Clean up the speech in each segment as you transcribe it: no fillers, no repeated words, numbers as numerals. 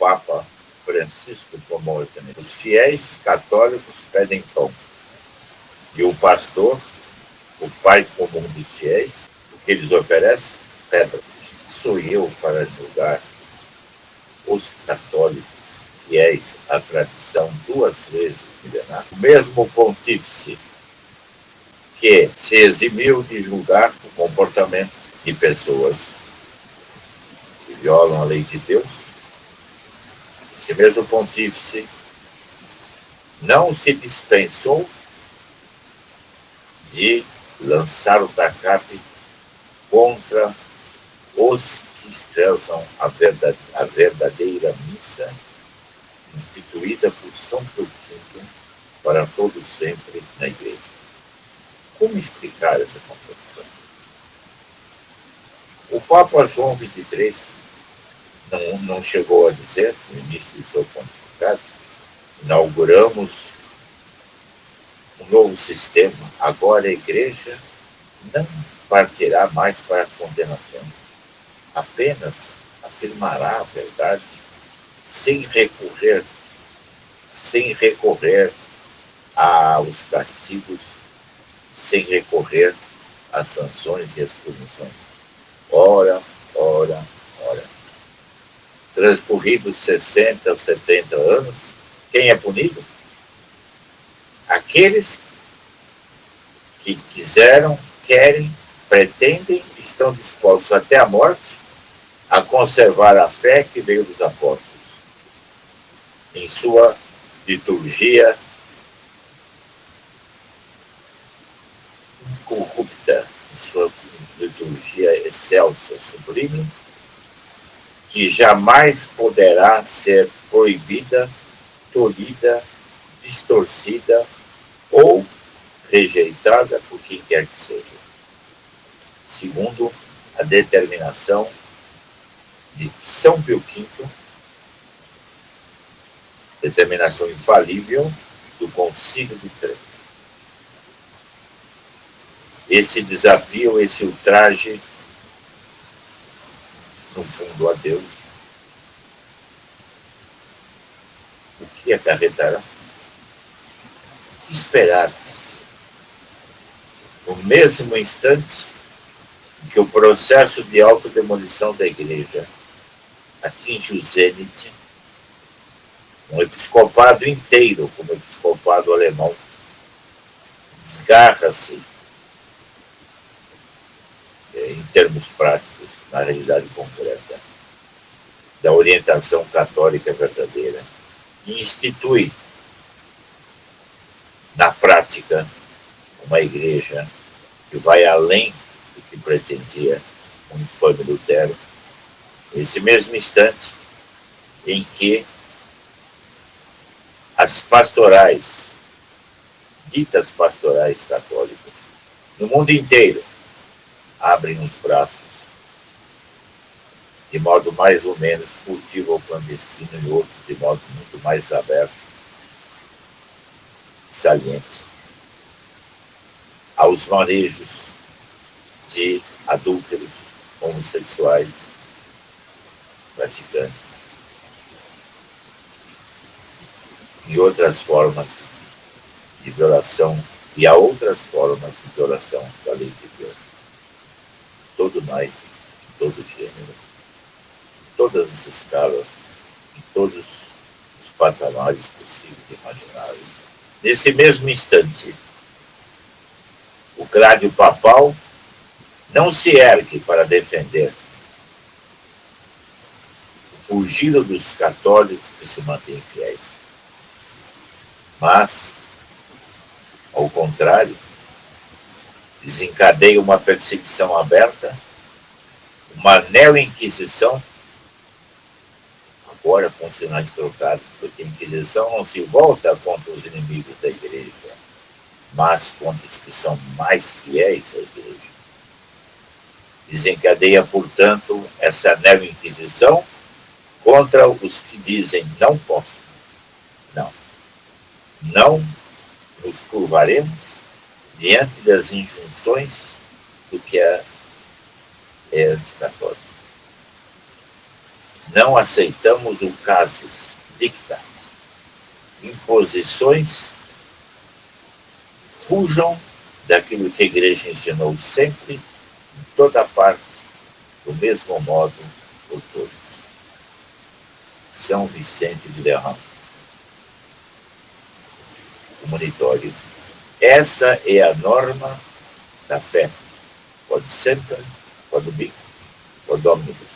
Papa Francisco tomou essa medida. Os fiéis católicos pedem pão. E o pastor, o pai comum dos fiéis, o que eles oferecem? Pedra. Sou eu para julgar os católicos fiéis à tradição 2 vezes milenar? O mesmo pontífice que se eximiu de julgar o comportamento de pessoas que violam a lei de Deus, esse mesmo pontífice não se dispensou de lançar o tacape contra os que expressam a verdadeira missa instituída por São Pio V para todo sempre na Igreja. Como explicar essa contradição? O Papa João XXIII não chegou a dizer, no início do seu pontificado, inauguramos um novo sistema. Agora a Igreja não partirá mais para condenações, apenas afirmará a verdade sem recorrer aos castigos, sem recorrer às sanções e às punições. Ora. Transcorridos 60 ou 70 anos, quem é punido? Aqueles que querem, pretendem, estão dispostos até a morte a conservar a fé que veio dos apóstolos em sua liturgia incorrupta, em sua liturgia excelsa, sublime, que jamais poderá ser proibida, tolhida, distorcida ou rejeitada por quem quer que seja, segundo a determinação de São Pio V, determinação infalível do Concílio de Trento. Esse desafio, esse ultraje, no fundo, a Deus, o que acarretará? O que esperar? No mesmo instante em que o processo de autodemolição da Igreja atinge o zênite, um episcopado inteiro, como o episcopado alemão, desgarra-se, em termos práticos, na realidade concreta, da orientação católica verdadeira e institui, na prática, uma igreja que vai além do que pretendia o infame Lutero, nesse mesmo instante em que as pastorais, ditas pastorais católicas, no mundo inteiro, abrem os braços de modo mais ou menos furtivo ou clandestino e outros de modo muito mais aberto e saliente aos manejos de adúlteros, homossexuais, praticantes e outras formas de violação e a outras formas de violação da lei de Deus. Todo naipe, todo gênero, em todas as escalas, em todos os patamares possíveis e imagináveis. Nesse mesmo instante, o grádio papal não se ergue para defender o fugido dos católicos que se mantêm fiéis, mas, ao contrário, desencadeia uma perseguição aberta, uma neo-inquisição, agora com sinais trocados, porque a Inquisição não se volta contra os inimigos da Igreja, mas contra os que são mais fiéis à Igreja. Desencadeia, portanto, essa neo-inquisição contra os que dizem não posso, não nos curvaremos diante das injunções do que é anticatólico. Não aceitamos o casus dictat. Imposições, fujam daquilo que a igreja ensinou sempre, em toda parte, do mesmo modo, por todos. São Vicente de Lerrand, comunitório. Essa é a norma da fé. Quod semper, quod ubique, quod omnibus.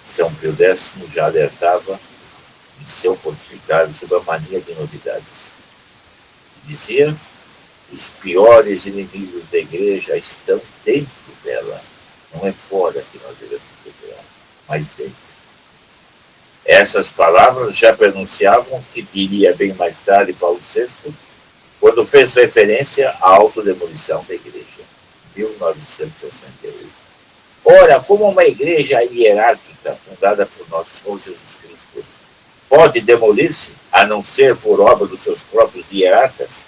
São Pio X já alertava em seu pontificado sobre a mania de novidades. Dizia: os piores inimigos da igreja estão dentro dela. Não é fora que nós devemos procurar, mas dentro. Essas palavras já pronunciavam que diria bem mais tarde Paulo VI, quando fez referência à autodemolição da igreja, 1968. Ora, como uma igreja hierárquica fundada por nosso Senhor Jesus Cristo pode demolir-se, a não ser por obra dos seus próprios hierarcas?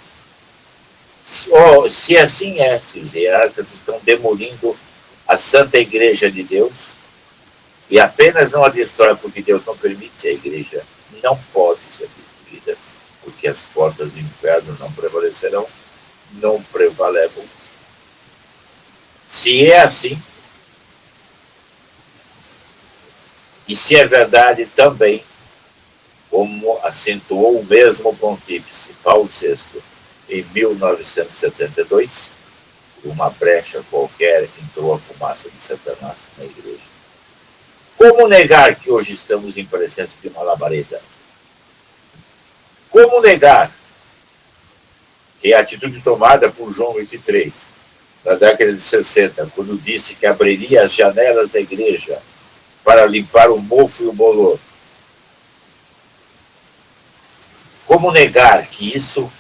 Se assim é, se os hierarcas estão demolindo a Santa Igreja de Deus, e apenas não a destrói porque Deus não permite, a igreja não pode ser destruída, porque as portas do inferno não prevalecerão, não prevalecem. Se é assim, e se é verdade também, como acentuou o mesmo pontífice Paulo VI em 1972, por uma brecha qualquer entrou a fumaça de Satanás na igreja. Como negar que hoje estamos em presença de uma labareda? Como negar que a atitude tomada por João XXIII, na década de 60, quando disse que abriria as janelas da igreja para limpar o mofo e o bolor, como negar que isso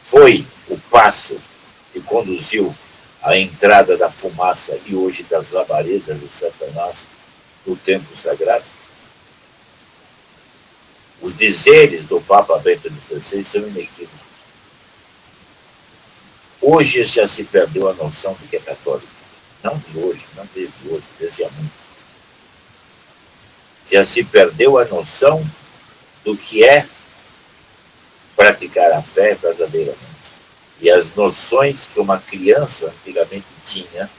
foi o passo que conduziu à entrada da fumaça e hoje das labaredas de Satanás no templo sagrado? Os dizeres do Papa Bento XVI são inequívocos. Hoje já se perdeu a noção de que é católico. Não de hoje, não desde hoje, desde há muito. Já se perdeu a noção do que é praticar a fé verdadeiramente. E as noções que uma criança antigamente tinha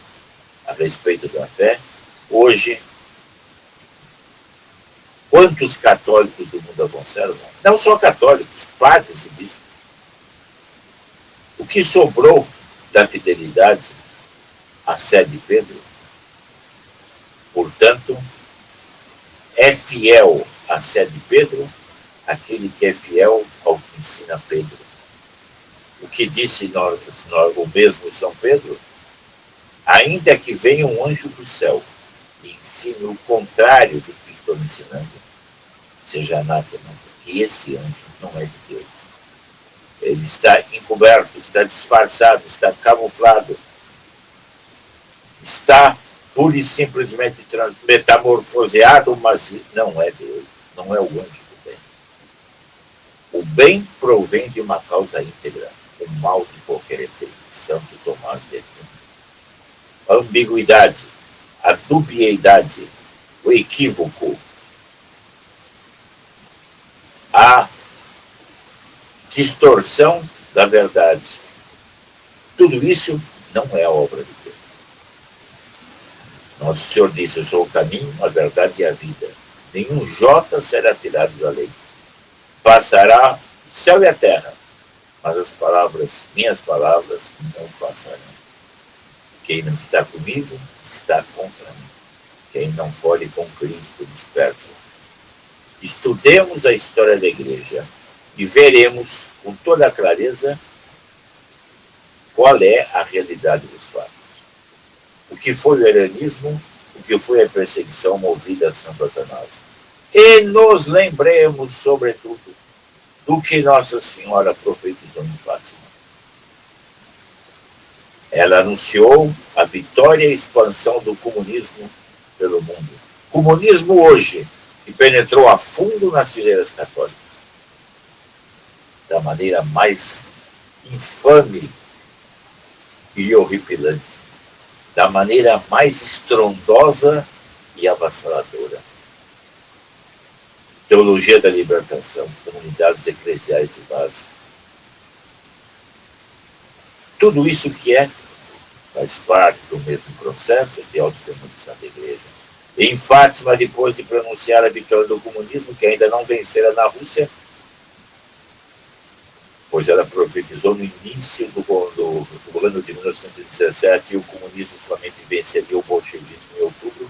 a respeito da fé, hoje, quantos católicos do mundo a conservam? Não só católicos, padres e bispos. O que sobrou da fidelidade à sé de Pedro, portanto, é fiel à sé de Pedro aquele que é fiel ao que ensina Pedro. O que disse o mesmo São Pedro? Ainda que venha um anjo do céu e ensine o contrário do que estou ensinando, seja anátema, porque esse anjo não é de Deus. Ele está encoberto, está disfarçado, está camuflado, está pura e simplesmente metamorfoseado, mas não é Deus, não é o anjo do bem. O bem provém de uma causa íntegra, o mal de qualquer efeito. Santo Tomás de Aquino. A ambiguidade, a dubiedade, o equívoco, a distorção da verdade. Tudo isso não é a obra de Deus. Nosso Senhor disse: eu sou o caminho, a verdade e a vida. Nenhum jota será tirado da lei. Passará o céu e a terra, mas as palavras, minhas palavras, não passarão. Quem não está comigo, está contra mim. Quem não pode com Cristo, dispersa. Estudemos a história da igreja e veremos com toda a clareza qual é a realidade dos fatos. O que foi o helenismo, o que foi a perseguição movida a São Satanás. E nos lembremos, sobretudo, do que Nossa Senhora profetizou em Fátima. Ela anunciou a vitória e a expansão do comunismo pelo mundo. Comunismo hoje, que penetrou a fundo nas fileiras católicas, da maneira mais infame e horripilante, da maneira mais estrondosa e avassaladora. Teologia da libertação, comunidades eclesiais de base. Tudo isso que faz parte do mesmo processo de autodemolição da igreja. Em Fátima, depois de pronunciar a vitória do comunismo, que ainda não vencera na Rússia, pois ela profetizou no início do governo de 1917 e o comunismo somente venceria o bolchevismo em outubro,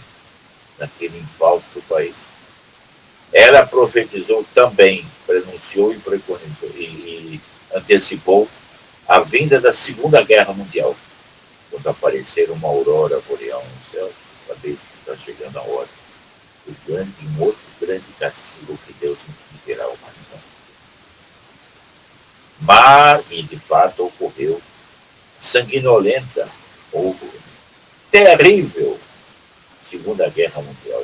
naquele infausto país. Ela profetizou também, pronunciou e preconizou e antecipou a vinda da Segunda Guerra Mundial, quando aparecer uma aurora boreal no céu, sabeis que está chegando a hora. Um outro grande castigo que Deus infligirá à humanidade. Mas, e de fato ocorreu, sanguinolenta, ou terrível Segunda Guerra Mundial,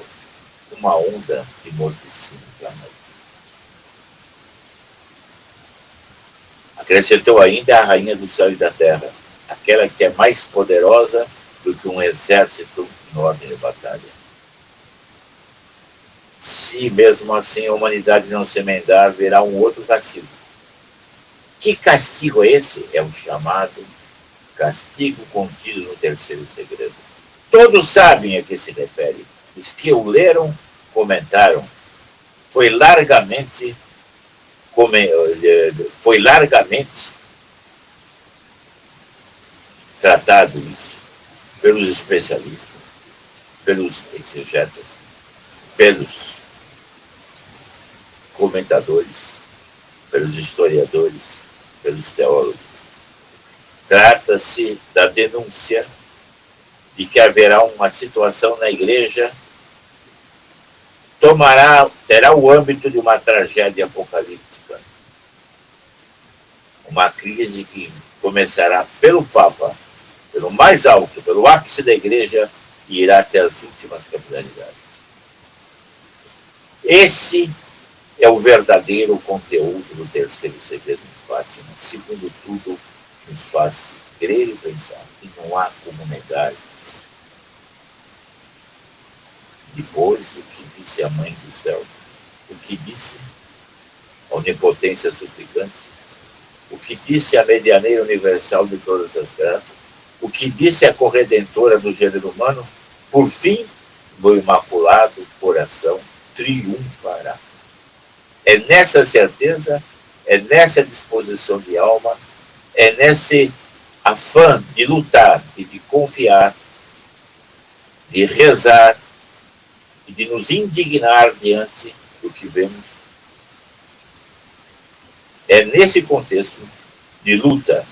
uma onda de morticínio planeta. Acrescentou ainda a rainha do céu e da terra, aquela que é mais poderosa do que um exército em ordem de batalha. Se mesmo assim a humanidade não se emendar, verá um outro castigo. Que castigo é esse? É um chamado castigo contido no terceiro segredo. Todos sabem a que se refere. Os que o leram comentaram. Foi largamente tratado isso pelos especialistas, pelos exegetas, pelos comentadores, pelos historiadores, pelos teólogos. Trata-se da denúncia de que haverá uma situação na igreja, terá o âmbito de uma tragédia apocalíptica. Uma crise que começará pelo Papa, pelo mais alto, pelo ápice da igreja, e irá até as últimas capilaridades. Esse é o verdadeiro conteúdo do terceiro segredo de Fátima, segundo tudo nos faz crer e pensar, e não há como negar isso. Depois, o que disse a Mãe do Céu? O que disse a Onipotência Suplicante? O que disse a Medianeira Universal de todas as graças? O que disse a Corredentora do gênero humano? Por fim, no Imaculado Coração triunfará. É nessa certeza, é nessa disposição de alma, é nesse afã de lutar e de confiar, de rezar e de nos indignar diante do que vemos. É nesse contexto de luta,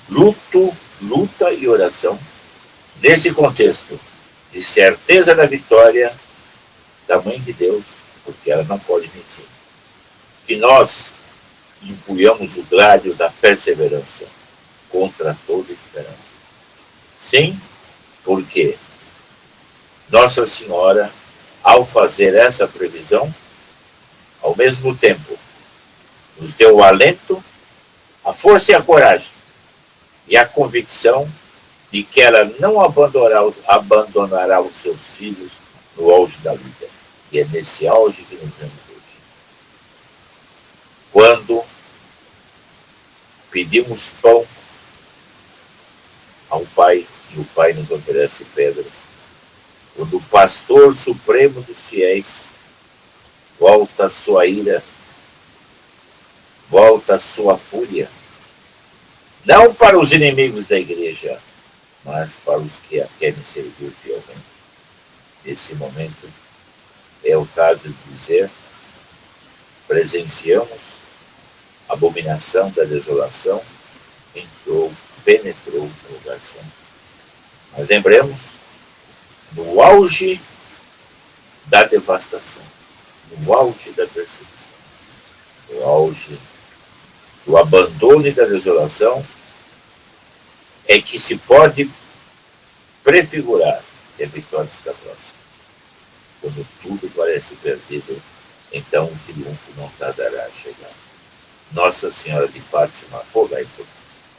luta e oração, nesse contexto de certeza da vitória da Mãe de Deus, porque ela não pode mentir, que nós empunhamos o gládio da perseverança contra toda esperança. Sim, porque Nossa Senhora, ao fazer essa previsão, ao mesmo tempo, nos deu o alento, a força e a coragem, e a convicção de que ela não abandonará os seus filhos no auge da vida. E é nesse auge que nos vemos hoje. Quando pedimos pão ao Pai, e o Pai nos oferece pedras. Quando o pastor supremo dos fiéis volta a sua ira, volta a sua fúria, não para os inimigos da igreja, mas para os que a querem servir fielmente. Nesse momento, é o caso de dizer, presenciamos a abominação da desolação, penetrou no lugar santo. Mas lembremos, no auge da devastação, no auge da perseguição, no auge do abandono e da desolação, é que se pode prefigurar que a vitória está próxima. Quando tudo parece perdido, então o triunfo não tardará a chegar. Nossa Senhora de Fátima, rogai por nós.